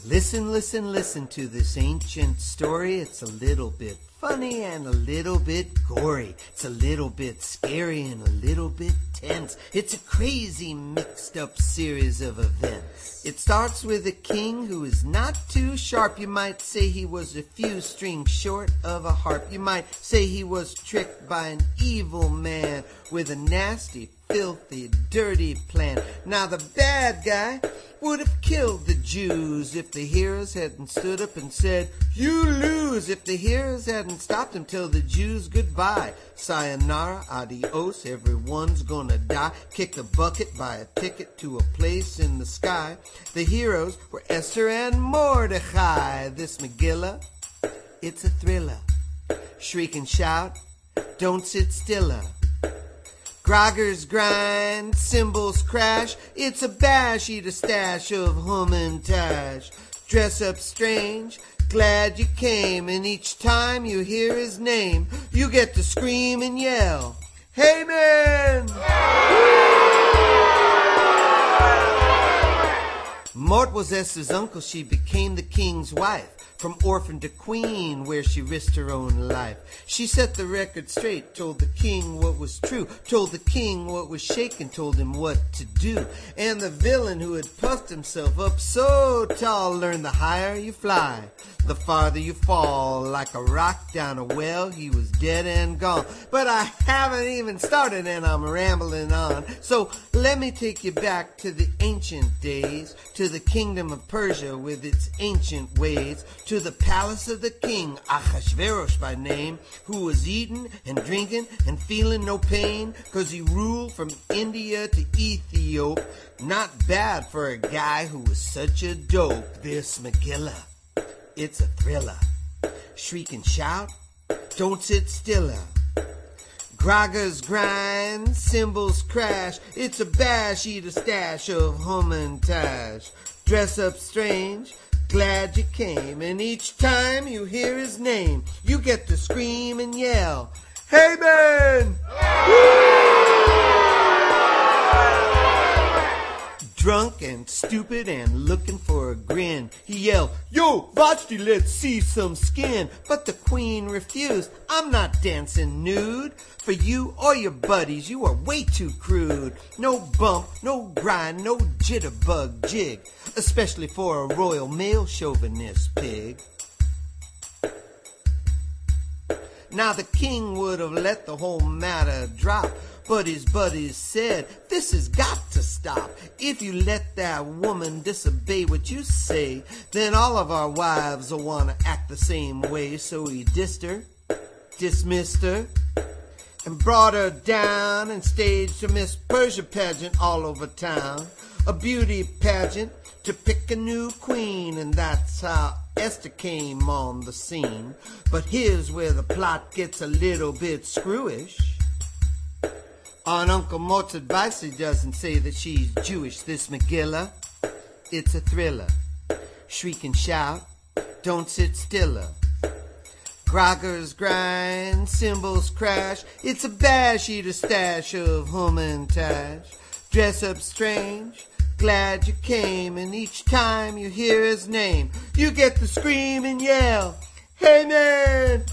Listen, listen, listen to this ancient story. It's a little bit funny and a little bit gory. It's a little bit scary and a little bit tense. It's a crazy mixed up series of events. It starts with a king who is not too sharp. You might say he was a few strings short of a harp. You might say he was tricked by an evil man with a nasty, filthy, dirty plan. Now the bad guy would have killed the Jews if the heroes hadn't stood up and said, "You lose," if the heroes hadn't stopped him till the Jews goodbye. Sayonara, adios, everyone's gonna die. Kick the bucket, buy a ticket to a place in the sky. The heroes were Esther and Mordecai. This Megillah, it's a thriller. Shriek and shout, don't sit stiller. Groggers grind, cymbals crash, it's a bash, eat a stash of hum and tash. Dress up strange, glad you came, and each time you hear his name, you get to scream and yell, "Hey man!" Mort was Esther's uncle, she became the king's wife. From orphan to queen, where she risked her own life. She set the record straight, told the king what was true, told the king what was shaken, told him what to do. And the villain who had puffed himself up so tall learned the higher you fly, the farther you fall. Like a rock down a well, he was dead and gone. But I haven't even started and I'm rambling on. So let me take you back to the ancient days, to the kingdom of Persia with its ancient ways, to the palace of the king, Ahasuerus by name, who was eating and drinking and feeling no pain, 'cause he ruled from India to Ethiopia. Not bad for a guy who was such a dope. This Megillah, it's a thriller. Shriek and shout, don't sit stiller. Groggers grind, cymbals crash, it's a bash, eat a stash of hum and tash. Dress up strange, glad you came, and each time you hear his name, you get to scream and yell, "Hey man!" Drunk and stupid and looking for a grin, he yelled, "Yo, Vashti, let's see some skin." But the queen refused. "I'm not dancing nude. For you or your buddies, you are way too crude. No bump, no grind, no jitterbug jig, especially for a royal male chauvinist pig." Now the king would have let the whole matter drop, but his buddies said, "This has got to stop. If you let that woman disobey what you say, then all of our wives will want to act the same way." So he dissed her, dismissed her, and brought her down and staged a Miss Persia pageant all over town. A beauty pageant to pick a new queen, and that's how Esther came on the scene. But here's where the plot gets a little bit screwish. On Uncle Mort's advice, he doesn't say that she's Jewish. This Megillah, it's a thriller. Shriek and shout, don't sit stiller. Groggers grind, cymbals crash, it's a bash, eat a stash of hum and tash. Dress up strange, glad you came, and each time you hear his name, you get to scream and yell, "Hey man!"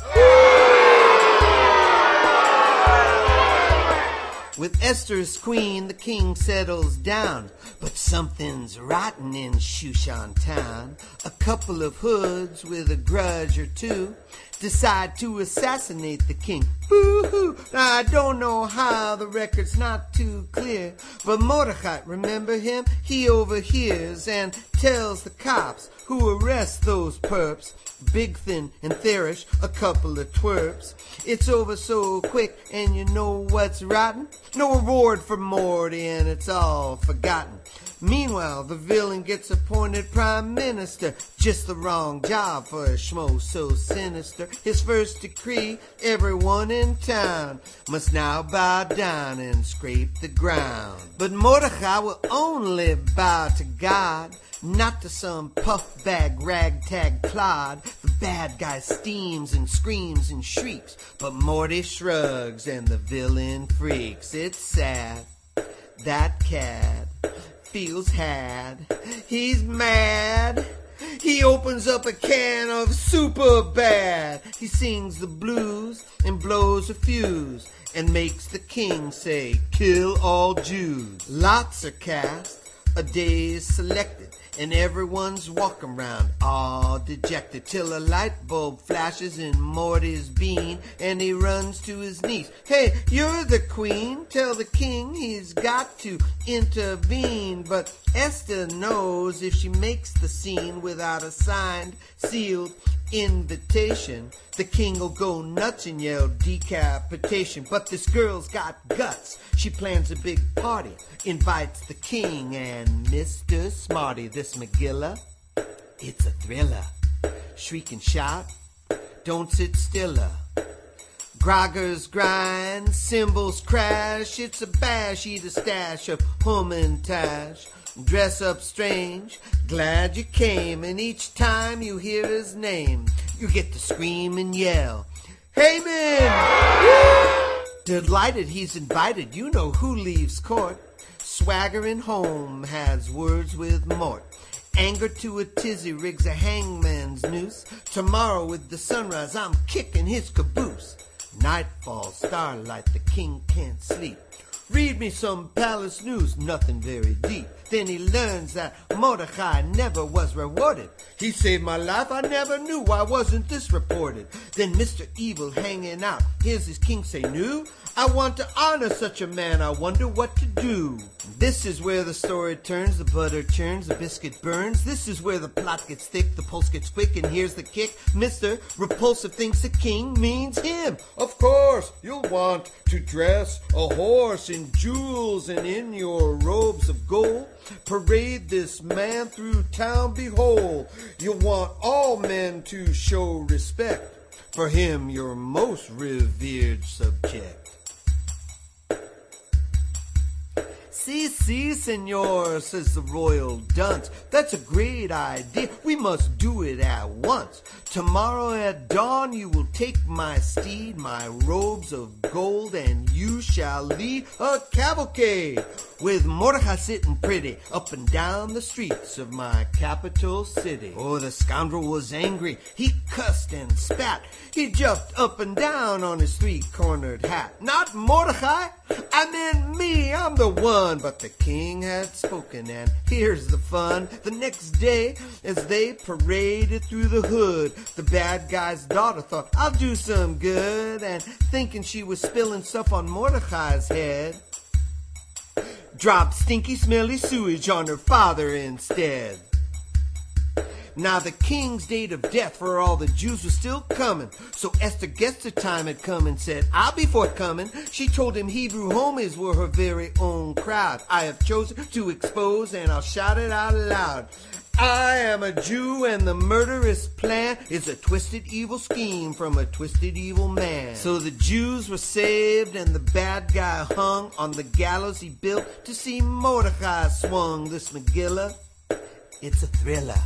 With Esther as queen, the king settles down. But something's rotten in Shushan town. A couple of hoods with a grudge or two decide to assassinate the king. Boo-hoo! Now, I don't know how, the record's not too clear. But Mordecai, remember him? He overhears and tells the cops who arrest those perps. Bigthin and Therish, a couple of twerps. It's over so quick, and you know what's rotten? No reward for Morty, and it's all forgotten. Meanwhile, the villain gets appointed prime minister. Just the wrong job for a schmo so sinister. His first decree, everyone in town must now bow down and scrape the ground. But Mordecai will only bow to God, not to some puff-bag, ragtag clod. The bad guy steams and screams and shrieks, but Morty shrugs and the villain freaks. It's sad, that cat feels had. He's mad, He opens up a can of super bad. He sings the blues and blows a fuse and makes the king say, kill all Jews. Lots are cast, a day is selected, and everyone's walking around all dejected till a light bulb flashes in Morty's bean and he runs to his knees. Hey, you're the queen. Tell the king he's got to intervene. But Esther knows if she makes the scene without a signed, sealed invitation, the king will go nuts and yell decapitation. But this girl's got guts. She plans a big party, invites the king and Mr. Smarty. This Megillah, it's a thriller. Shriek and shout, don't sit stiller. Groggers grind, cymbals crash. It's a bash, eat a stash of hum and tash. Dress up strange, glad you came, and each time you hear his name, you get to scream and yell, Haman! Delighted he's invited, you know who leaves court. Swaggering home has words with Mort. Anger to a tizzy rigs a hangman's noose. Tomorrow with the sunrise I'm kicking his caboose. Nightfall, starlight, the king can't sleep. Read me some palace news, nothing very deep. Then he learns that Mordecai never was rewarded. He saved my life, I never knew, why wasn't this reported? Then Mr. Evil hanging out, here's his king say new. I want to honor such a man, I wonder what to do. This is where the story turns, the butter churns, the biscuit burns. This is where the plot gets thick, the pulse gets quick, and here's the kick. Mr. Repulsive thinks the king means him. Of course, you'll want to dress a horse in jewels and in your robes of gold. Parade this man through town, behold. You'll want all men to show respect for him, your most revered subject. Si, senor, says the royal dunce. That's a great idea. We must do it at once. Tomorrow at dawn you will take my steed, my robes of gold, and you shall lead a cavalcade with Mordecai sitting pretty up and down the streets of my capital city. Oh, the scoundrel was angry. He cussed and spat. He jumped up and down on his three-cornered hat. Not Mordecai, I meant me, I'm the one. But the king had spoken, and here's the fun. The next day, as they paraded through the hood, the bad guy's daughter thought, I'll do some good, and thinking she was spilling stuff on Mordecai's head, dropped stinky, smelly sewage on her father instead. Now the king's date of death for all the Jews was still coming. So Esther guessed the time had come and said, I'll be forthcoming. She told him Hebrew homies were her very own crowd. I have chosen to expose, and I'll shout it out loud. I am a Jew, and the murderous plan is a twisted evil scheme from a twisted evil man. So the Jews were saved, and the bad guy hung on the gallows he built to see Mordecai swung. This Megillah, it's a thriller.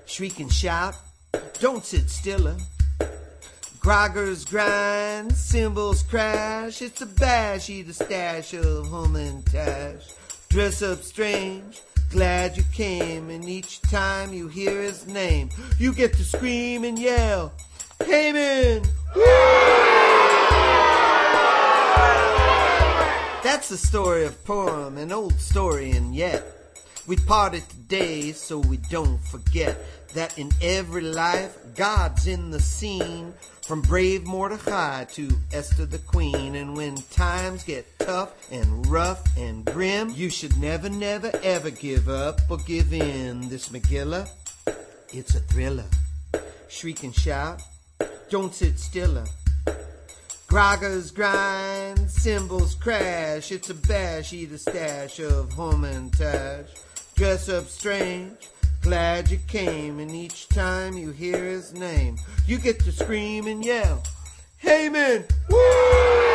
Shriek and shout, don't sit stiller. Groggers grind, cymbals crash. It's a bash, eat a stash of hum and tash. Dress up strange, glad you came, and each time you hear his name, you get to scream and yell, Haman! That's the story of Purim, an old story, and yet we parted today so we don't forget that in every life, God's in the scene, from brave Mordecai to Esther the queen. And when times get tough and rough and grim, you should never, never, ever give up or give in. This Megillah, it's a thriller. Shriek and shout, don't sit stiller. Groggers grind, cymbals crash. It's a bash, eat a stash of hum and tash. Dress up strange, glad you came, and each time you hear his name, you get to scream and yell, Haman! Woo!